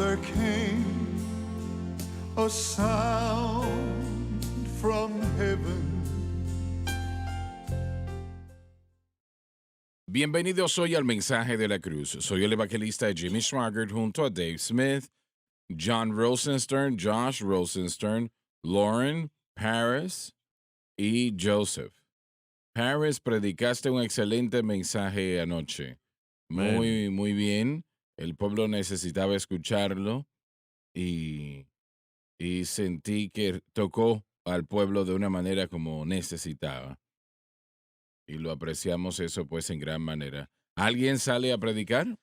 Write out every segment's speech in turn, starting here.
there came a sound from heaven. Bienvenidos hoy al Mensaje de la Cruz. Soy el evangelista Jimmy Swaggart junto a Dave Smith, John Rosenstern, Josh Rosenstern, Lauren, Paris y Joseph. Paris, predicaste un excelente mensaje anoche. Amén. Muy bien. El pueblo necesitaba escucharlo y, y sentí que tocó al pueblo de una manera como necesitaba. Y lo apreciamos eso pues en gran manera. ¿Alguien sale a predicar?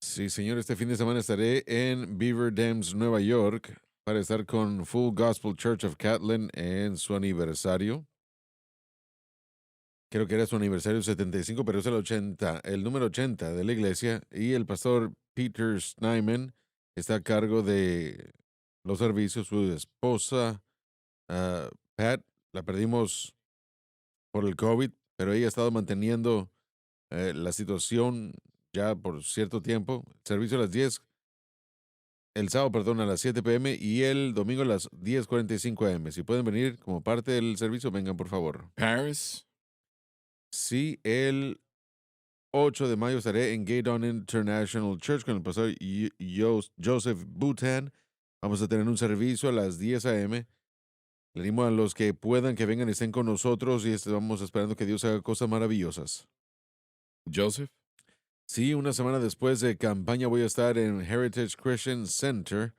Sí, señor, este fin de semana estaré en Beaver Dams, Nueva York, para estar con Full Gospel Church of Catlin en su aniversario. Creo que era su aniversario 75, pero es el número 80 de la iglesia. Y el pastor Peter Snyman está a cargo de los servicios. Su esposa, Pat, la perdimos por el COVID, pero ella ha estado manteniendo la situación ya por cierto tiempo. Servicio a las 10, el sábado, perdón, a las 7 p.m. y el domingo a las 10:45 a.m. Si pueden venir como parte del servicio, vengan por favor. Paris. Sí, el 8 de mayo estaré en Gaydon International Church con el pastor Joseph Bhutan. Vamos a tener un servicio a las 10 a.m. Le animo a los que puedan que vengan y estén con nosotros y estamos esperando que Dios haga cosas maravillosas. Joseph. Sí, una semana después de campaña voy a estar en Heritage Christian Center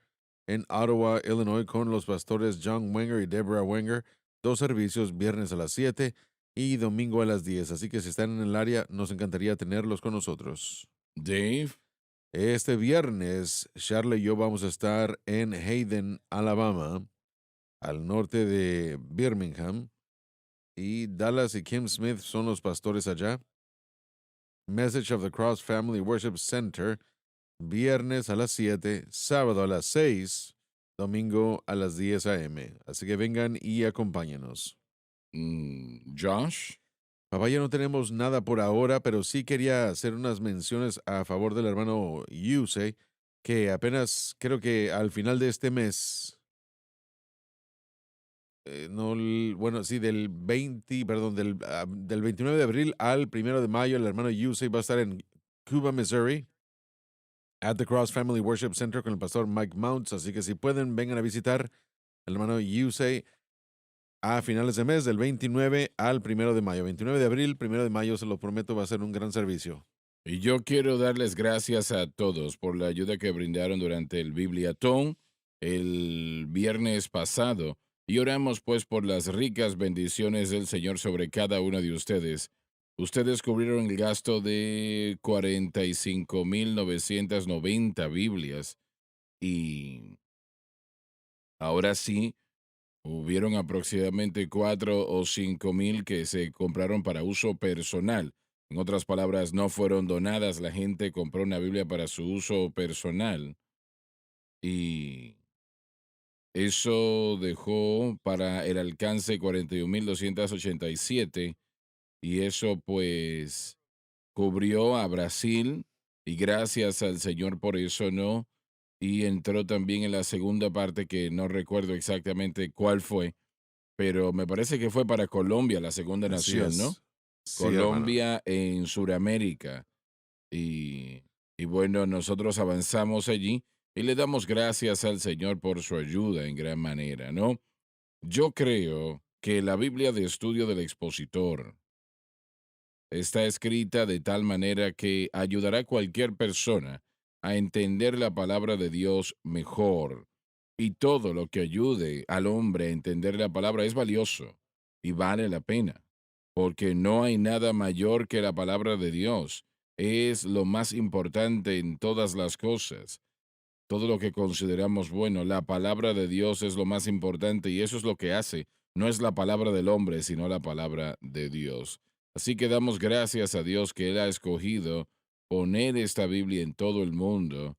en Ottawa, Illinois, con los pastores John Wenger y Deborah Wenger. 2 servicios, viernes a las 7 y domingo a las 10. Así que si están en el área, nos encantaría tenerlos con nosotros. Dave. Este viernes, Charlie y yo vamos a estar en Hayden, Alabama, al norte de Birmingham. Y Dallas y Kim Smith son los pastores allá. Message of the Cross Family Worship Center, viernes a las 7, sábado a las 6, domingo a las 10 a.m. Así que vengan y acompáñenos. Josh. Papá, ya no tenemos nada por ahora, pero sí quería hacer unas menciones a favor del hermano Yusei, que apenas creo que al final de este mes, no, bueno, sí, del 20, perdón, del 29 de abril al 1 de mayo, el hermano Yusei va a estar en Cuba, Missouri, at the Cross Family Worship Center con el pastor Mike Mounts. Así que si pueden, vengan a visitar al hermano Yusei a finales de mes, del 29 al 1 de mayo. 29 de abril, 1 de mayo, se lo prometo, va a ser un gran servicio. Y yo quiero darles gracias a todos por la ayuda que brindaron durante el Bibliatón el viernes pasado. Y oramos pues por las ricas bendiciones del Señor sobre cada uno de ustedes. Ustedes cubrieron el gasto de 45,990 Biblias. Y ahora sí, hubieron aproximadamente 4 o 5 mil que se compraron para uso personal. En otras palabras, no fueron donadas. La gente compró una Biblia para su uso personal. Y eso dejó para el alcance 41,287. Y eso pues cubrió a Brasil. Y gracias al Señor por eso, ¿no? Y entró también en la segunda parte que no recuerdo exactamente cuál fue, pero me parece que fue para Colombia, la segunda Así nación, ¿no? es. Sí, hermano. Colombia en Suramérica. Y, y bueno, nosotros avanzamos allí y le damos gracias al Señor por su ayuda en gran manera, ¿no? Yo creo que la Biblia de estudio del expositor está escrita de tal manera que ayudará a cualquier persona a entender la palabra de Dios mejor. Y todo lo que ayude al hombre a entender la palabra es valioso y vale la pena, porque no hay nada mayor que la palabra de Dios. Es lo más importante en todas las cosas. Todo lo que consideramos bueno, la palabra de Dios es lo más importante y eso es lo que hace. No es la palabra del hombre, sino la palabra de Dios. Así que damos gracias a Dios que Él ha escogido poner esta Biblia en todo el mundo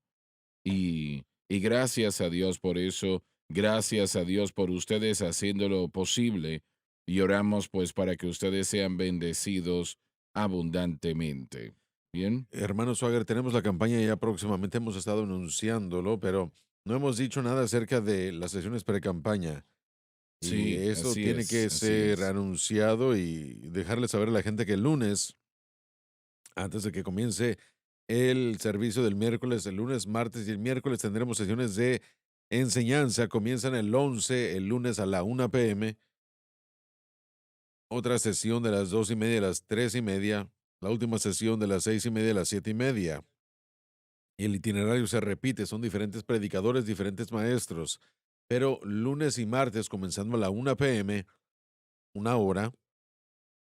y gracias a Dios por eso, gracias a Dios por ustedes haciéndolo posible y oramos pues para que ustedes sean bendecidos abundantemente. Bien. Hermano Swagger, tenemos la campaña ya próximamente, hemos estado anunciándolo, pero no hemos dicho nada acerca de las sesiones pre-campaña. Y Sí, eso así tiene es, que así ser es. anunciado y dejarle saber a la gente que el lunes, antes de que comience el servicio del miércoles, el lunes, martes y el miércoles tendremos sesiones de enseñanza. Comienzan el 11, el lunes a la 1 p.m. Otra sesión de las 2:30 a las 3:30. La última sesión de las 6:30 a las 7:30. Y el itinerario se repite, son diferentes predicadores, diferentes maestros. Pero lunes y martes, comenzando a la 1 p.m., 1 hora,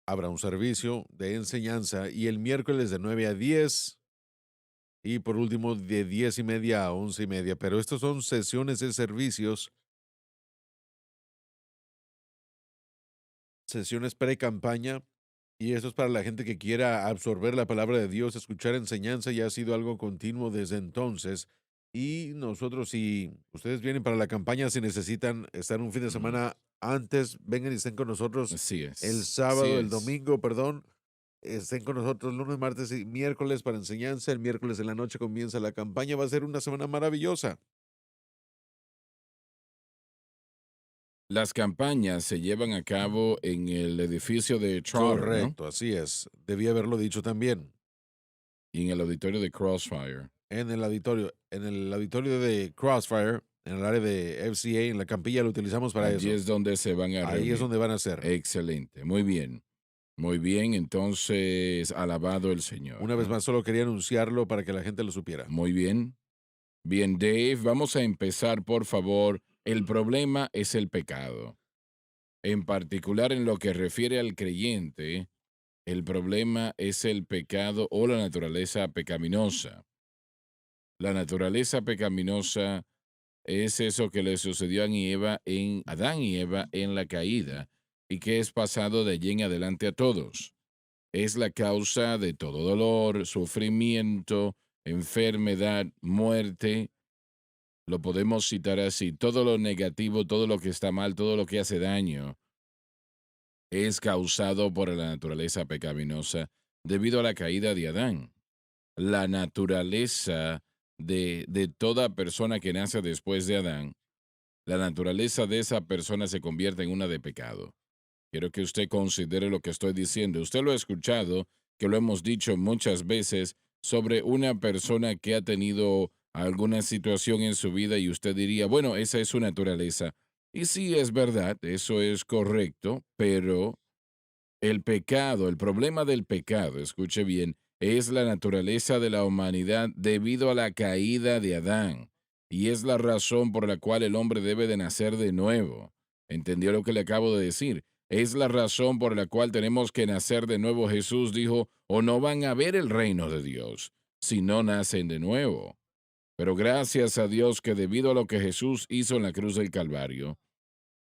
habrá un servicio de enseñanza y el miércoles de 9 a 10 y por último de 10:30 a 11:30. Pero estos son sesiones de servicios, sesiones pre-campaña y esto es para la gente que quiera absorber la palabra de Dios, escuchar enseñanza, ya ha sido algo continuo desde entonces. Y nosotros, si ustedes vienen para la campaña, si necesitan estar un fin de Mm, semana antes, vengan y estén con nosotros así el es, así sábado, el es. domingo, perdón. Estén con nosotros lunes, martes y miércoles para enseñanza. El miércoles en la noche comienza la campaña. Va a ser una semana maravillosa. Las campañas se llevan a cabo en el edificio de Trotter, ¿no? Correcto, así es. Debí haberlo dicho también. Y en el auditorio de Crossfire. En el auditorio de Crossfire, en el área de FCA, en la Campilla, lo utilizamos para Allí eso. es donde se van a Ahí es reunir. donde van a ser. Excelente, muy bien. Muy bien, entonces, alabado el Señor, Una vez ¿no? más, solo quería anunciarlo para que la gente lo supiera. Muy bien. Bien, Dave, vamos a empezar, por favor. El problema es el pecado. En particular en lo que refiere al creyente, el problema es el pecado o la naturaleza pecaminosa. La naturaleza pecaminosa es eso que le sucedió a Adán y Eva en la caída y que es pasado de allí en adelante a todos. Es la causa de todo dolor, sufrimiento, enfermedad, muerte. Lo podemos citar así. Todo lo negativo, todo lo que está mal, todo lo que hace daño es causado por la naturaleza pecaminosa debido a la caída de Adán. La naturaleza de toda persona que nace después de Adán, la naturaleza de esa persona se convierte en una de pecado. Quiero que usted considere lo que estoy diciendo. Usted lo ha escuchado, que lo hemos dicho muchas veces sobre una persona que ha tenido alguna situación en su vida y usted diría, bueno, esa es su naturaleza. Y sí, es verdad, eso es correcto, pero el pecado, el problema del pecado, escuche bien, es la naturaleza de la humanidad debido a la caída de Adán. Y es la razón por la cual el hombre debe de nacer de nuevo. ¿Entendió lo que le acabo de decir? Es la razón por la cual tenemos que nacer de nuevo. Jesús dijo, o no van a ver el reino de Dios si no nacen de nuevo. Pero gracias a Dios que debido a lo que Jesús hizo en la cruz del Calvario,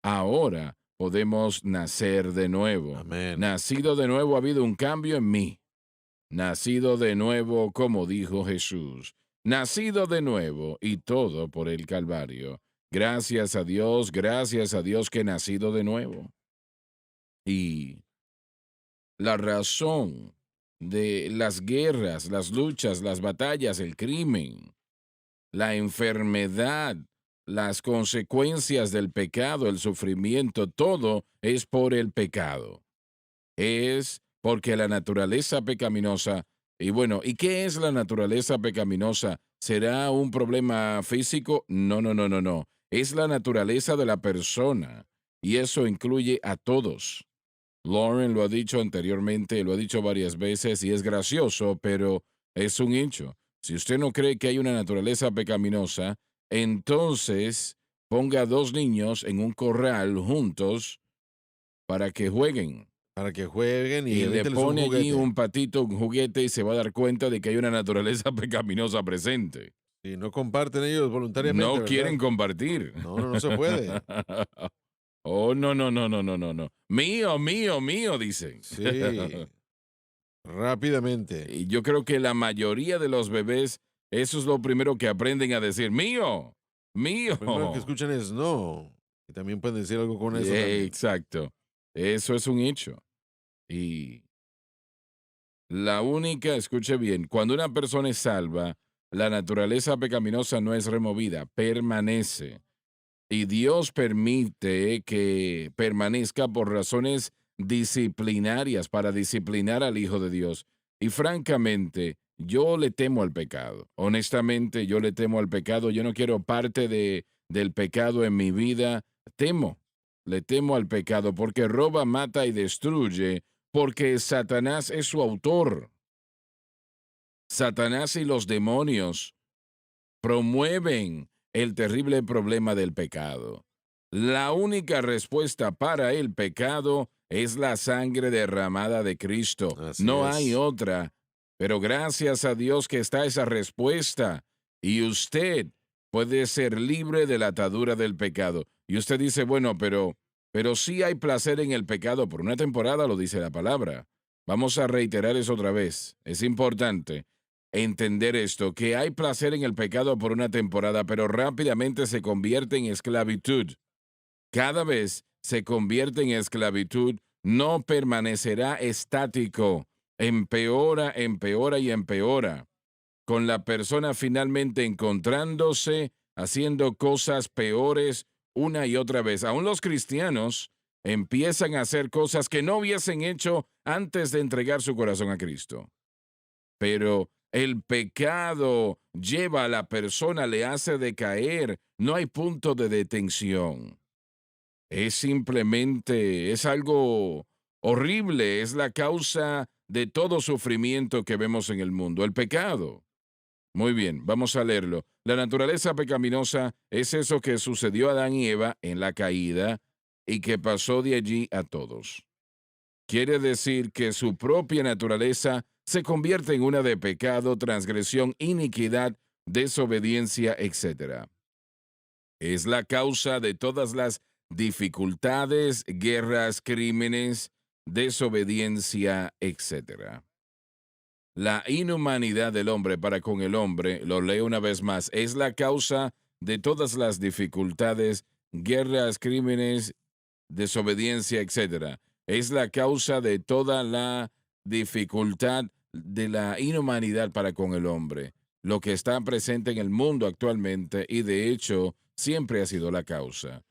ahora podemos nacer de nuevo. Amén. Nacido de nuevo ha habido un cambio en mí. Nacido de nuevo, como dijo Jesús. Nacido de nuevo y todo por el Calvario. Gracias a Dios que he nacido de nuevo. Y la razón de las guerras, las luchas, las batallas, el crimen, la enfermedad, las consecuencias del pecado, el sufrimiento, todo es por el pecado. Es porque la naturaleza pecaminosa, y bueno, ¿y qué es la naturaleza pecaminosa? ¿Será un problema físico? No, no, no, no, no. Es la naturaleza de la persona y eso incluye a todos. Lauren lo ha dicho anteriormente, lo ha dicho varias veces y es gracioso, pero es un hecho. Si usted no cree que hay una naturaleza pecaminosa, entonces ponga a dos niños en un corral juntos para que jueguen Para que jueguen y y le evénteles un pone allí juguete. un patito, un juguete y se va a dar cuenta de que hay una naturaleza pecaminosa presente. Si no comparten ellos voluntariamente, No ¿verdad? quieren compartir. No, no, no se puede. Oh, no, no, no, no, no, no, no. Mío, mío, mío, dicen. Sí, rápidamente. Y yo creo que la mayoría de los bebés, eso es lo primero que aprenden a decir, mío, Lo mío. primero que escuchan es no. Y también pueden decir algo con eso también. Exacto. Eso es un hecho. Y La única, escuche bien, cuando una persona es salva, la naturaleza pecaminosa no es removida, permanece. Y Dios permite que permanezca por razones disciplinarias para disciplinar al Hijo de Dios. Y francamente, yo le temo al pecado. Honestamente, yo le temo al pecado. Yo no quiero parte del pecado en mi vida. Temo, le temo al pecado porque roba, mata y destruye, porque Satanás es su autor. Satanás y los demonios promueven el terrible problema del pecado. La única respuesta para el pecado es la sangre derramada de Cristo. Así No hay es. otra. Pero gracias a Dios que está esa respuesta. Y usted puede ser libre de la atadura del pecado. Y usted dice, bueno, pero sí hay placer en el pecado. Por una temporada lo dice la palabra. Vamos a reiterar eso otra vez. Es importante entender esto, que hay placer en el pecado por una temporada, pero rápidamente se convierte en esclavitud. Cada vez se convierte en esclavitud, no permanecerá estático, empeora, empeora y empeora, con la persona finalmente encontrándose, haciendo cosas peores una y otra vez. Aún los cristianos empiezan a hacer cosas que no hubiesen hecho antes de entregar su corazón a Cristo. Pero el pecado lleva a la persona, le hace decaer, no hay punto de detención. Es simplemente, es algo horrible, es la causa de todo sufrimiento que vemos en el mundo, el pecado. Muy bien, vamos a leerlo. La naturaleza pecaminosa es eso que sucedió a Adán y Eva en la caída y que pasó de allí a todos. Quiere decir que su propia naturaleza se convierte en una de pecado, transgresión, iniquidad, desobediencia, etc. Es la causa de todas las dificultades, guerras, crímenes, desobediencia, etc. La inhumanidad del hombre para con el hombre, lo leo una vez más, es la causa de todas las dificultades, guerras, crímenes, desobediencia, etc. Es la causa de toda la dificultad de la inhumanidad para con el hombre, lo que está presente en el mundo actualmente y de hecho siempre ha sido la causa.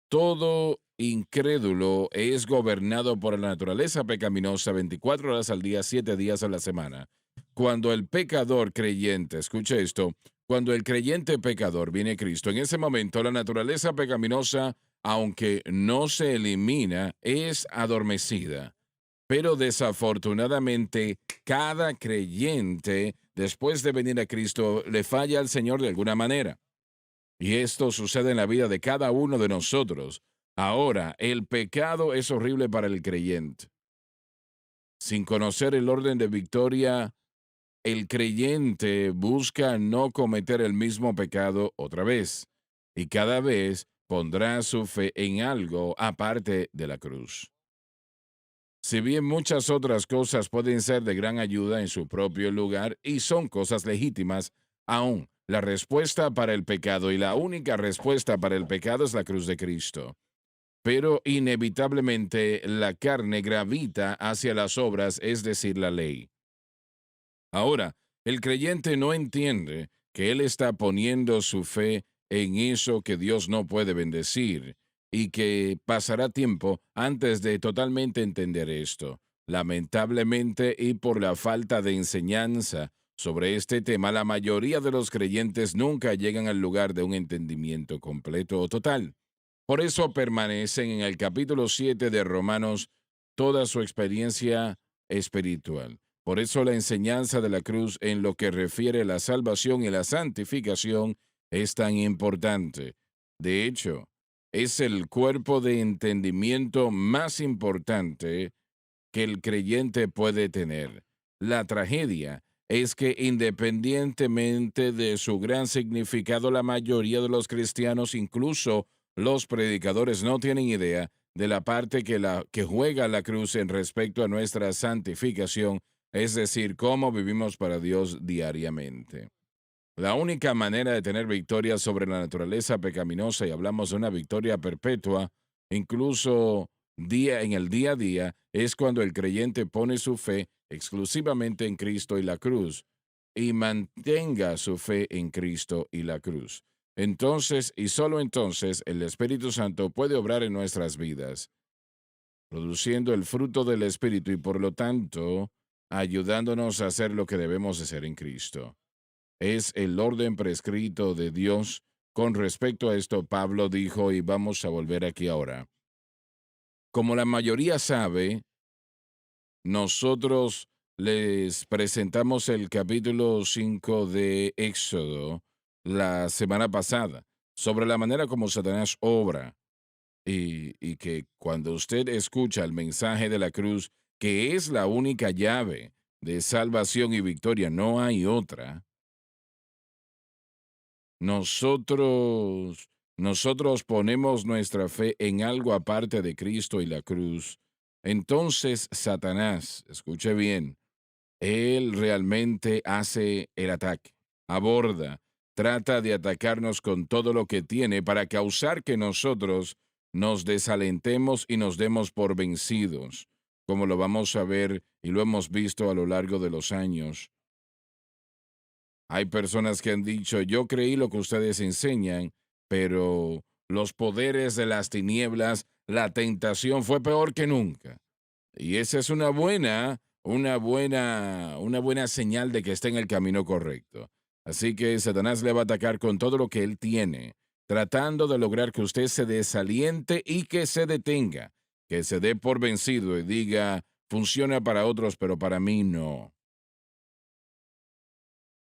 Todo incrédulo es gobernado por la naturaleza pecaminosa 24 horas al día, 7 días a la semana. Cuando el pecador creyente, escuche esto, cuando el creyente pecador viene a Cristo, en ese momento la naturaleza pecaminosa, aunque no se elimina, es adormecida. Pero desafortunadamente, cada creyente, después de venir a Cristo, le falla al Señor de alguna manera. Y esto sucede en la vida de cada uno de nosotros. Ahora, el pecado es horrible para el creyente. Sin conocer el orden de victoria, el creyente busca no cometer el mismo pecado otra vez. Y cada vez pondrá su fe en algo aparte de la cruz. Si bien muchas otras cosas pueden ser de gran ayuda en su propio lugar y son cosas legítimas, aún la respuesta para el pecado y la única respuesta para el pecado es la cruz de Cristo. Pero inevitablemente la carne gravita hacia las obras, es decir, la ley. Ahora, el creyente no entiende que él está poniendo su fe en eso que Dios no puede bendecir y que pasará tiempo antes de totalmente entender esto. Lamentablemente y por la falta de enseñanza sobre este tema, la mayoría de los creyentes nunca llegan al lugar de un entendimiento completo o total. Por eso permanecen en el capítulo 7 de Romanos toda su experiencia espiritual. Por eso la enseñanza de la cruz en lo que refiere a la salvación y la santificación es tan importante. De hecho, es el cuerpo de entendimiento más importante que el creyente puede tener. La tragedia es que independientemente de su gran significado, la mayoría de los cristianos, incluso los predicadores, no tienen idea de la parte que juega la cruz en respecto a nuestra santificación, es decir, cómo vivimos para Dios diariamente. La única manera de tener victoria sobre la naturaleza pecaminosa, y hablamos de una victoria perpetua, incluso en el día a día es cuando el creyente pone su fe exclusivamente en Cristo y la cruz y mantenga su fe en Cristo y la cruz. Entonces, y solo entonces, el Espíritu Santo puede obrar en nuestras vidas, produciendo el fruto del Espíritu y por lo tanto ayudándonos a hacer lo que debemos de hacer en Cristo. Es el orden prescrito de Dios. Con respecto a esto, Pablo dijo, y vamos a volver aquí ahora, como la mayoría sabe, nosotros les presentamos el capítulo 5 de Éxodo la semana pasada sobre la manera como Satanás obra y que cuando usted escucha el mensaje de la cruz, que es la única llave de salvación y victoria, no hay otra, nosotros ponemos nuestra fe en algo aparte de Cristo y la cruz. Entonces Satanás, escuche bien, él realmente hace el ataque, aborda, trata de atacarnos con todo lo que tiene para causar que nosotros nos desalentemos y nos demos por vencidos, como lo vamos a ver y lo hemos visto a lo largo de los años. Hay personas que han dicho, yo creí lo que ustedes enseñan, pero los poderes de las tinieblas, la tentación fue peor que nunca. Y esa es una buena señal de que está en el camino correcto. Así que Satanás le va a atacar con todo lo que él tiene, tratando de lograr que usted se desaliente y que se detenga, que se dé por vencido y diga, funciona para otros, pero para mí no.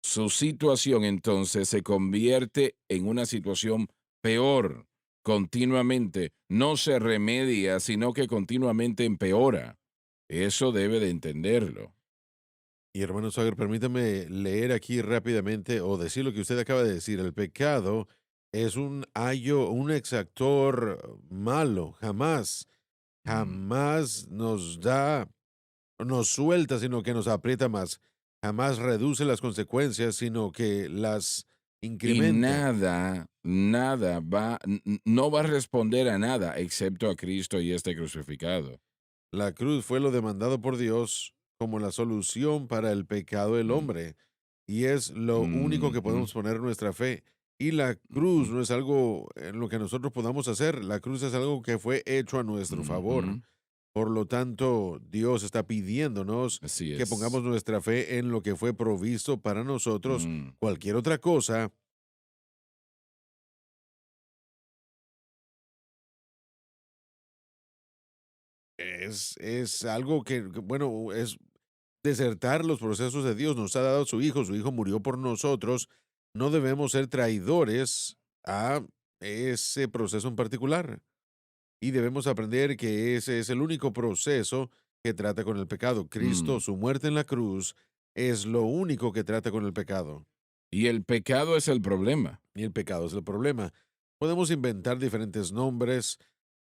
Su situación entonces se convierte en una situación peor continuamente. No se remedia, sino que continuamente empeora. Eso debe de entenderlo. Y hermano Sager, permítame leer aquí rápidamente o decir lo que usted acaba de decir. El pecado es un ayo, un exactor malo. Jamás, Mm. jamás nos da, nos suelta, sino que nos aprieta más. Jamás reduce las consecuencias, sino que las Y incrementa. nada no va a responder a nada excepto a Cristo y este crucificado. La cruz fue lo demandado por Dios como la solución para el pecado del Mm, hombre y es lo único que ujú, podemos poner nuestra fe. Y la cruz ujú, no es algo en lo que nosotros podamos hacer, la cruz es algo que fue hecho a nuestro favor. ujú. Por lo tanto, Dios está pidiéndonos Así que es. pongamos nuestra fe en lo que fue provisto para nosotros. Mm. Cualquier otra cosa es algo bueno, es desertar los procesos de Dios. Nos ha dado su hijo murió por nosotros. No debemos ser traidores a ese proceso en particular. Y debemos aprender que ese es el único proceso que trata con el pecado. Cristo, Mm. su muerte en la cruz, es lo único que trata con el pecado. Y el pecado es el problema. Y el pecado es el problema. Podemos inventar diferentes nombres.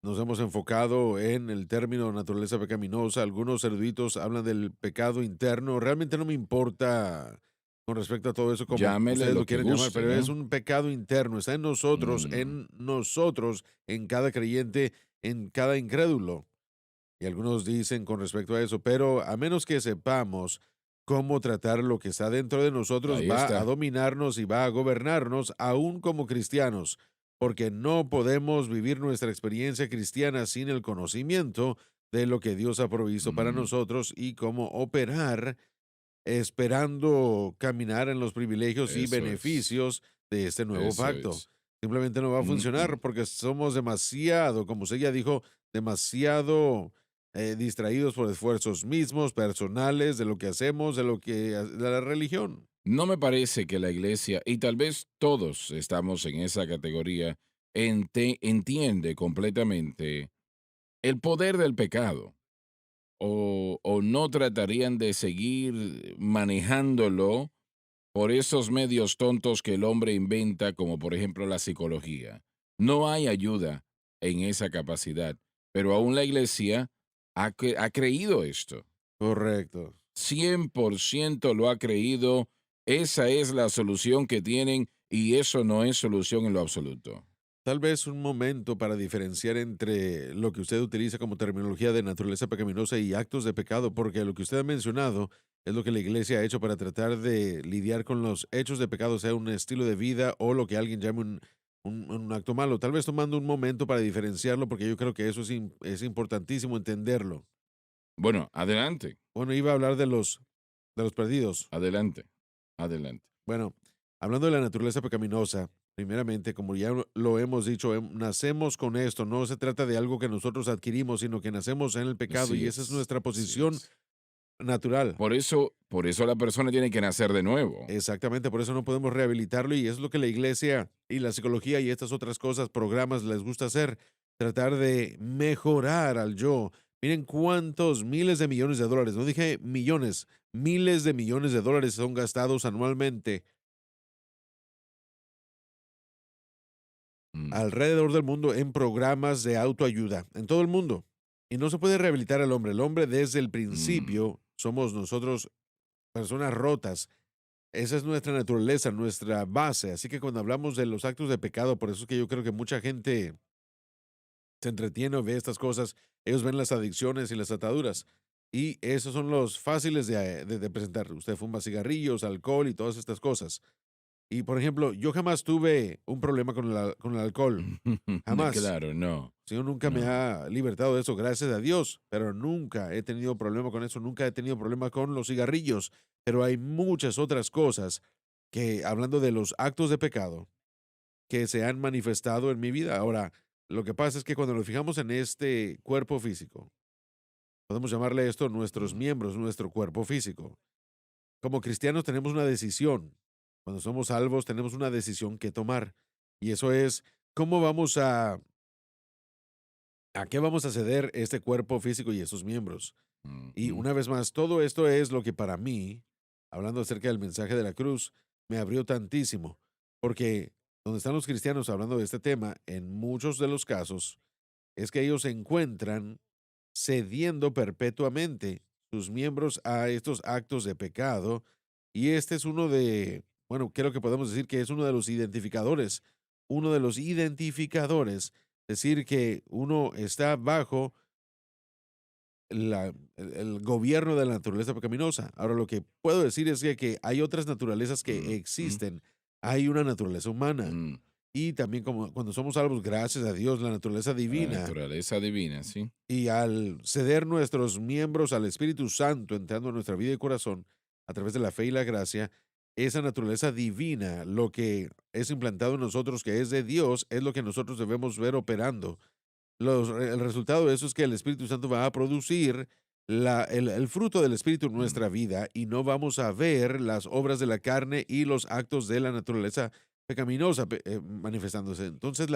Nos hemos enfocado en el término naturaleza pecaminosa. Algunos eruditos hablan del pecado interno. Realmente no me importa con respecto a todo eso como Llámele ustedes lo lo que quieren llamar, guste, pero es ¿no? un pecado interno. Está Mm. en nosotros, en cada creyente, en cada incrédulo. Y algunos dicen con respecto a eso, pero a menos que sepamos cómo tratar lo que está dentro de nosotros, Ahí va a está. dominarnos y va a gobernarnos aún como cristianos, porque no podemos vivir nuestra experiencia cristiana sin el conocimiento de lo que Dios ha provisto para Mm. nosotros y cómo operar esperando caminar en los privilegios y Eso es. beneficios de este nuevo Eso pacto. es. Simplemente no va a Mm, funcionar mm. porque somos demasiado, como usted ya dijo, demasiado distraídos por esfuerzos mismos, personales, de lo que hacemos, de la religión. No me parece que la iglesia, y tal vez todos estamos en esa categoría, entiende completamente el poder del pecado, o no tratarían de seguir manejándolo por esos medios tontos que el hombre inventa, como por ejemplo la psicología. No hay ayuda en esa capacidad, pero aún la iglesia ha creído esto. Correcto. 100% lo ha creído. Esa es la solución que tienen y eso no es solución en lo absoluto. Tal vez un momento para diferenciar entre lo que usted utiliza como terminología de naturaleza pecaminosa y actos de pecado, porque lo que usted ha mencionado es lo que la iglesia ha hecho para tratar de lidiar con los hechos de pecado, sea un estilo de vida o lo que alguien llame un acto malo. Tal vez tomando un momento para diferenciarlo, porque yo creo que eso es importantísimo entenderlo. Bueno, adelante, Bueno, iba a hablar de los perdidos. adelante, adelante. Bueno, hablando de la naturaleza pecaminosa, primeramente, como ya lo hemos dicho, nacemos con esto. No se trata de algo que nosotros adquirimos, sino que nacemos en el pecado Así y esa es es, nuestra así posición es. natural. Por eso la persona tiene que nacer de nuevo. Exactamente, por eso no podemos rehabilitarlo y es lo que la iglesia y la psicología y estas otras cosas, programas les gusta hacer, tratar de mejorar al yo. Miren cuántos miles de millones de dólares, no dije millones, miles de millones de dólares son gastados anualmente Mm, alrededor del mundo en programas de autoayuda, en todo el mundo. Y no se puede rehabilitar al hombre. El hombre desde el mm, principio somos nosotros personas rotas. Esa es nuestra naturaleza, nuestra base. Así que cuando hablamos de los actos de pecado, por eso es que yo creo que mucha gente se entretiene o ve estas cosas, ellos ven las adicciones y las ataduras. Y esos son los fáciles de presentar. Usted fuma cigarrillos, alcohol y todas estas cosas. Y por ejemplo, yo jamás tuve un problema con el alcohol. Jamás. claro, no, Señor nunca me no. ha libertado de eso, gracias a Dios, pero nunca he tenido problema con eso, nunca he tenido problema con los cigarrillos, pero hay muchas otras cosas que, hablando de los actos de pecado, que se han manifestado en mi vida. Ahora, lo que pasa es que cuando nos fijamos en este cuerpo físico, podemos llamarle esto nuestros Mm, miembros, nuestro cuerpo físico. Como cristianos tenemos una decisión. Cuando somos salvos tenemos una decisión que tomar. Y eso es cómo vamos a qué vamos a ceder este cuerpo físico y esos miembros. Y ujú, una vez más, todo esto es lo que para mí, hablando acerca del mensaje de la cruz, me abrió tantísimo. Porque donde están los cristianos hablando de este tema, en muchos de los casos, es que ellos se encuentran cediendo perpetuamente sus miembros a estos actos de pecado. Y este es uno de, bueno, creo que podemos decir que es uno de los identificadores, decir que uno está bajo el gobierno de la naturaleza pecaminosa. Ahora, lo que puedo decir es que hay otras naturalezas que ujú, existen. Hay una naturaleza humana. mm. Y también como cuando somos salvos, gracias a Dios, la naturaleza La divina. naturaleza divina, sí. Y al ceder nuestros miembros al Espíritu Santo entrando en nuestra vida y corazón a través de la fe y la gracia, esa naturaleza divina, lo que es implantado en nosotros, que es de Dios, es lo que nosotros debemos ver operando. El resultado de eso es que el Espíritu Santo va a producir el fruto del Espíritu en Mm. nuestra vida y no vamos a ver las obras de la carne y los actos de la naturaleza pecaminosa manifestándose. Entonces,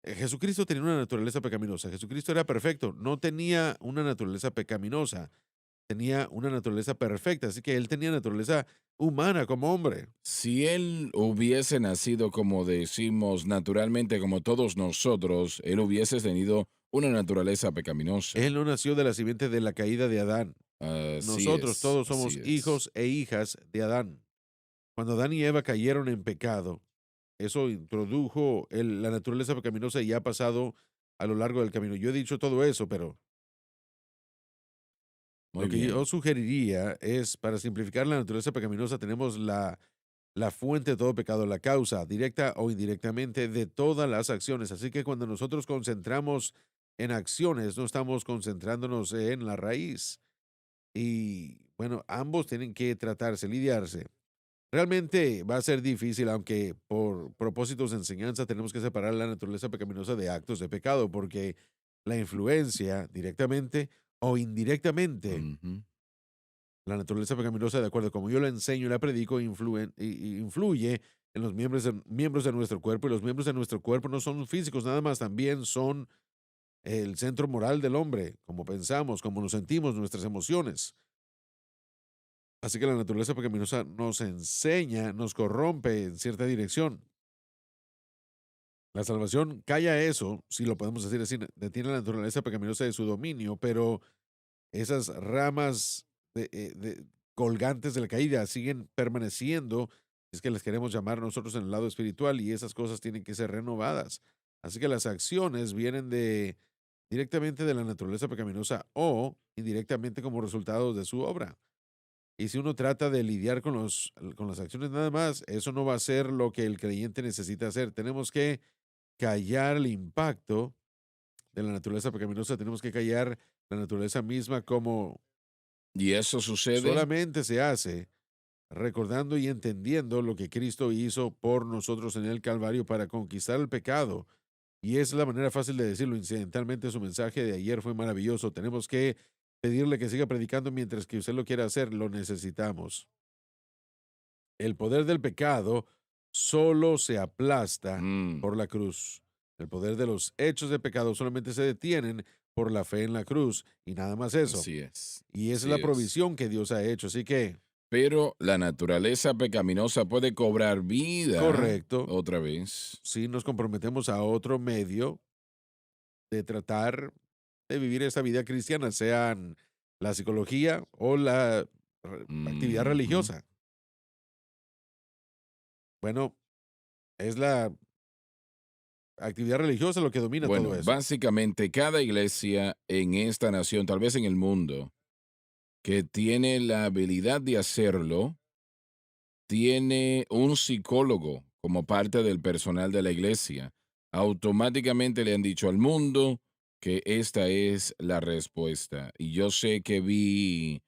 Jesucristo tenía una naturaleza pecaminosa. Jesucristo era perfecto, no tenía una naturaleza pecaminosa, tenía una naturaleza perfecta. Así que él tenía naturaleza humana como hombre. Si él hubiese nacido, como decimos, naturalmente, como todos nosotros, él hubiese tenido una naturaleza pecaminosa. Él no nació de la simiente de la caída de Adán. Así Nosotros es, todos somos así es. hijos e hijas de Adán. Cuando Adán y Eva cayeron en pecado, eso introdujo la naturaleza pecaminosa y ha pasado a lo largo del camino. Yo he dicho todo eso, pero Muy lo que yo bien. sugeriría es, para simplificar la naturaleza pecaminosa, tenemos la fuente de todo pecado, la causa, directa o indirectamente, de todas las acciones. Así que cuando nosotros concentramos en acciones, no estamos concentrándonos en la raíz. Y bueno, ambos tienen que tratarse, lidiarse. Realmente va a ser difícil, aunque por propósitos de enseñanza tenemos que separar la naturaleza pecaminosa de actos de pecado, porque la influencia, directamente o indirectamente, Ujú. la naturaleza pecaminosa, de acuerdo como yo la enseño y la predico, influye en los miembros de nuestro cuerpo, y los miembros de nuestro cuerpo no son físicos nada más, también son el centro moral del hombre, como pensamos, como nos sentimos, nuestras emociones. Así que la naturaleza pecaminosa nos enseña, nos corrompe en cierta dirección. La salvación calla eso, si lo podemos decir así, detiene la naturaleza pecaminosa de su dominio, pero esas ramas colgantes de la caída siguen permaneciendo, es que les queremos llamar nosotros en el lado espiritual, y esas cosas tienen que ser renovadas. Así que las acciones vienen directamente de la naturaleza pecaminosa o indirectamente como resultado de su obra. Y si uno trata de lidiar con las acciones nada más, eso no va a ser lo que el creyente necesita hacer. Tenemos que callar el impacto de la naturaleza pecaminosa, tenemos que callar la naturaleza misma como Y eso sucede, solamente se hace recordando y entendiendo lo que Cristo hizo por nosotros en el Calvario para conquistar el pecado. Y esa es la manera fácil de decirlo. Incidentalmente, su mensaje de ayer fue maravilloso. Tenemos que pedirle que siga predicando mientras que usted lo quiera hacer. Lo necesitamos. El poder del pecado solo se aplasta mm, por la cruz. El poder de los hechos de pecado solamente se detienen por la fe en la cruz y nada más eso. así es, Y esa es así la es. provisión que Dios ha hecho. Así que, Pero la naturaleza pecaminosa puede cobrar vida correcto, otra vez. si nos comprometemos a otro medio de tratar de vivir esta vida cristiana, sean la psicología o la actividad Ujú. religiosa. Bueno, es la actividad religiosa lo que domina todo Bueno, eso. básicamente cada iglesia en esta nación, tal vez en el mundo, que tiene la habilidad de hacerlo, tiene un psicólogo como parte del personal de la iglesia. Automáticamente le han dicho al mundo que esta es la respuesta. Y yo sé que vi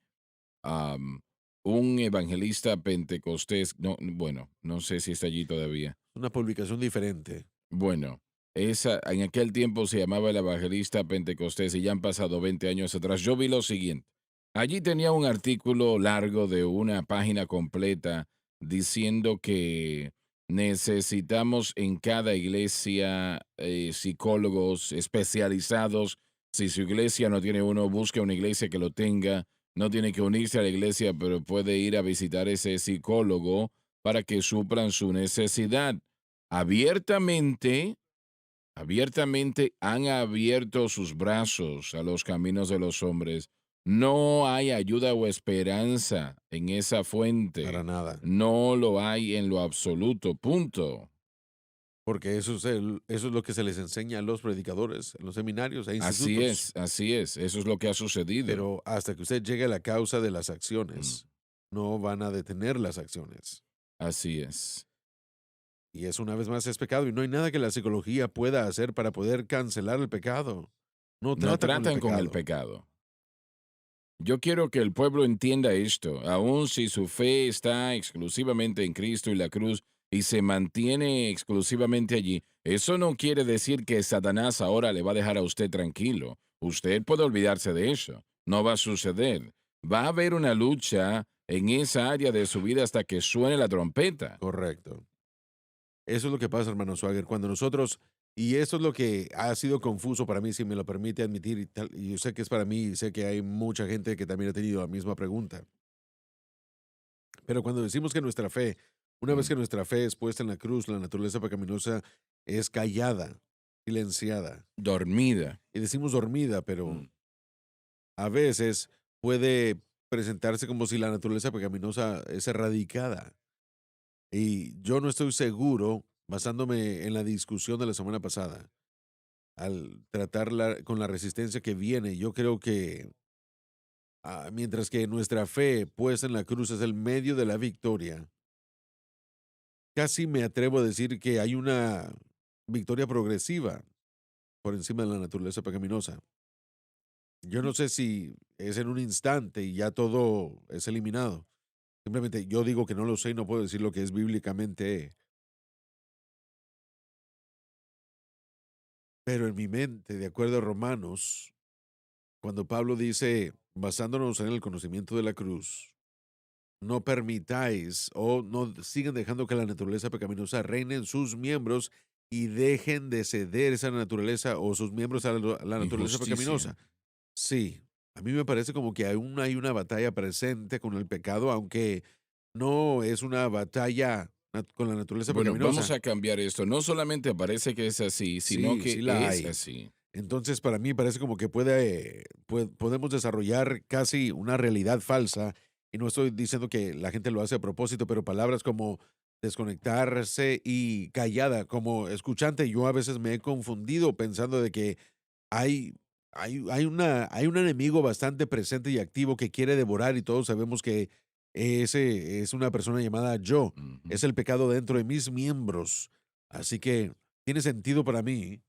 am, un evangelista pentecostés, no, bueno, no sé si está allí todavía. Una publicación diferente. Bueno, en aquel tiempo se llamaba el evangelista pentecostés y ya han pasado 20 años atrás. Yo vi lo siguiente. Allí tenía un artículo largo de una página completa diciendo que necesitamos en cada iglesia psicólogos especializados. Si su iglesia no tiene uno, busque una iglesia que lo tenga. No tiene que unirse a la iglesia, pero puede ir a visitar ese psicólogo para que suplan su necesidad abiertamente, abiertamente han abierto sus brazos a los caminos de los hombres. No hay ayuda o esperanza en esa Para fuente. nada. No lo hay en lo absoluto. Punto. Porque eso es lo que se les enseña a los predicadores en los seminarios e Así institutos. es, así es. Eso es lo que ha sucedido. Pero hasta que usted llegue a la causa de las Mm, acciones, no van a detener las acciones. así es. Y eso una vez más es pecado y no hay nada que la psicología pueda hacer para poder cancelar el pecado. No No trata con el tratan con el pecado. pecado. Yo quiero que el pueblo entienda esto, aun si su fe está exclusivamente en Cristo y la cruz y se mantiene exclusivamente allí, eso no quiere decir que Satanás ahora le va a dejar a usted tranquilo. Usted puede olvidarse de eso. No va a suceder. Va a haber una lucha en esa área de su vida hasta que suene la trompeta. Correcto. Eso es lo que pasa, hermano Swagger, cuando nosotros, y eso es lo que ha sido confuso para mí, si me lo permite admitir, y yo sé que es para mí, y sé que hay mucha gente que también ha tenido la misma pregunta, pero cuando decimos que nuestra fe, una vez Mm, que nuestra fe es puesta en la cruz, la naturaleza pecaminosa es callada, silenciada, dormida. y decimos dormida, Mm, pero a veces puede presentarse como si la naturaleza pecaminosa es erradicada. Y yo no estoy seguro, basándome en la discusión de la semana pasada, al tratarla con la resistencia que viene, yo creo que mientras que nuestra fe puesta en la cruz es el medio de la victoria, casi me atrevo a decir que hay una victoria progresiva por encima de la naturaleza pecaminosa. Yo no sé si es en un instante y ya todo es eliminado. Simplemente yo digo que no lo sé y no puedo decir lo que es bíblicamente, pero en mi mente, de acuerdo a Romanos, cuando Pablo dice, basándonos en el conocimiento de la cruz, no permitáis o no sigan dejando que la naturaleza pecaminosa reine en sus miembros y dejen de ceder esa naturaleza o sus miembros a la naturaleza injusticia. pecaminosa. Sí, a mí me parece como que aún hay una batalla presente con el pecado, aunque no es una batalla con la naturaleza Bueno, vamos pecaminosa. a cambiar esto. No solamente parece que es así, sino Sí, que sí la es hay. así. Entonces, para mí parece como que podemos desarrollar casi una realidad falsa, y no estoy diciendo que la gente lo hace a propósito, pero palabras como desconectarse y callada. Como escuchante, yo a veces me he confundido pensando de que hay, hay un enemigo bastante presente y activo que quiere devorar y todos sabemos que ese es una persona llamada yo. Ujú. Es el pecado dentro de mis miembros. Así que tiene sentido para mí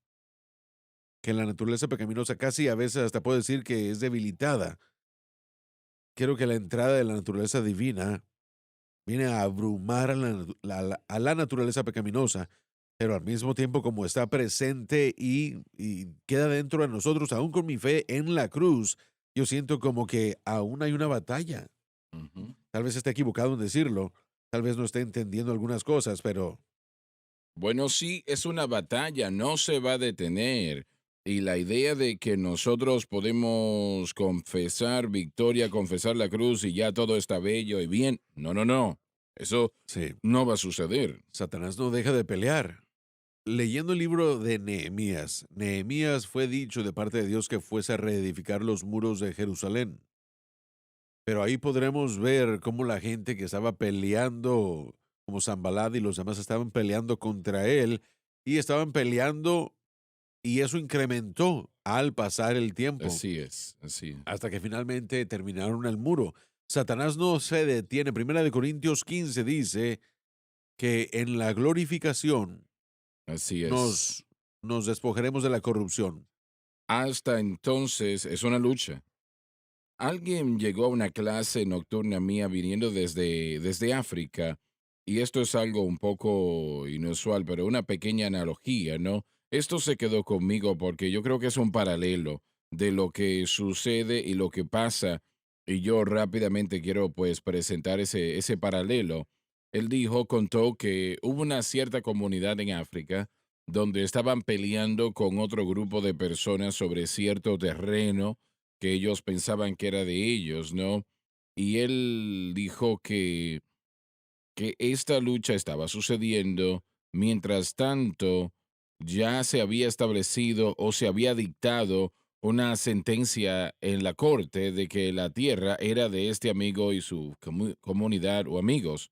que la naturaleza pecaminosa casi a veces hasta puedo decir que es debilitada. Quiero que la entrada de la naturaleza divina viene a abrumar a a la naturaleza pecaminosa, pero al mismo tiempo como está presente y queda dentro de nosotros, aún con mi fe en la cruz, yo siento como que aún hay una batalla. Ujú. Tal vez esté equivocado en decirlo, tal vez no esté entendiendo algunas cosas, pero Bueno, sí, es una batalla, no se va a detener. Y la idea de que nosotros podemos confesar victoria, confesar la cruz y ya todo está bello y bien, no, no, no, eso sí, no va a suceder. Satanás no deja de pelear. Leyendo el libro de Nehemías, Nehemías fue dicho de parte de Dios que fuese a reedificar los muros de Jerusalén. Pero ahí podremos ver cómo la gente que estaba peleando, como Zambalad y los demás estaban peleando contra él y estaban peleando y eso incrementó al pasar el tiempo Así es, así, hasta que finalmente terminaron el muro. Satanás no se detiene. Primera de Corintios 15 dice que en la glorificación así es. nos, nos despojaremos de la corrupción. Hasta entonces es una lucha. Alguien llegó a una clase nocturna mía viniendo desde África, y esto es algo un poco inusual, pero una pequeña analogía, ¿no? Esto se quedó conmigo porque yo creo que es un paralelo de lo que sucede y lo que pasa, y yo rápidamente quiero pues presentar ese paralelo. Él dijo, contó que hubo una cierta comunidad en África donde estaban peleando con otro grupo de personas sobre cierto terreno que ellos pensaban que era de ellos, ¿no? Y él dijo que esta lucha estaba sucediendo, mientras tanto ya se había establecido o se había dictado una sentencia en la corte de que la tierra era de este amigo y su comunidad o amigos,